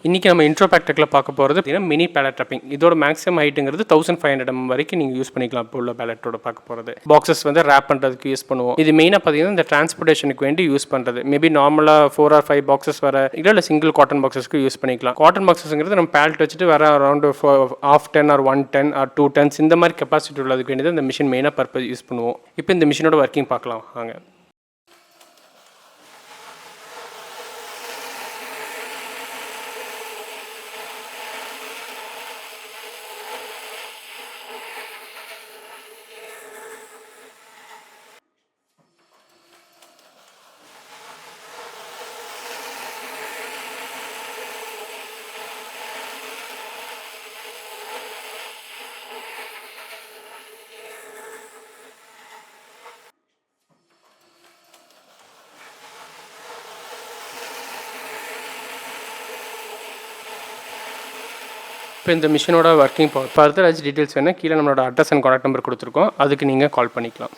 இன்றைக்கி நம்ம இன்ட்ரோ பேக்டெக்கில் பார்க்க போகிறது பார்த்தீங்கன்னா மினி பேலட் ரப்பிங். இதோட மேக்ஸிமம் ஹைட்டுங்கிறது 1500 mm வரைக்கும் நீங்கள் யூஸ் பண்ணிக்கலாம். இப்போ உள்ள பேலட்டோட பார்க்க போகிறது பாக்ஸஸ் வந்து ரேப் பண்ணுறதுக்கு யூஸ் பண்ணுவோம். இது மெயினாக பார்த்தீங்கன்னா இந்த டிரான்ஸ்போர்ட்டேஷனுக்கு வேண்டி யூஸ் பண்ணுறது. மேபி நார்மலாக 4 or 5 பாக்ஸஸ் வர இல்லை சிங்கிள் காட்டன் பாக்ஸஸ்க்கு யூஸ் பண்ணிக்கலாம். காட்டன் பாக்ஸஸ்ங்கிறது நம்ம பேலட் வச்சுட்டு வர around half ton or 1 ton or 2 tons இந்த மாதிரி கெப்பாசிட்டி உள்ளதுக்கு வேண்டியது இந்த மிஷின் மெயினாக பர்பஸ் யூஸ் பண்ணுவோம். இப்போ இந்த மிஷினோட ஒர்க்கிங் பார்க்கலாம் வாங்க. இப்போ இந்த மிஷினோட ஒர்க்கிங் ஃபர்தர் டீட்டெயில்ஸ் வேணால் கீழே நம்மளோட அட்ரஸ் அண்ட் கான்டாக்ட் நம்பர் கொடுத்துருக்கோம். அதுக்கு நீங்கள் கால் பண்ணிக்கலாம்.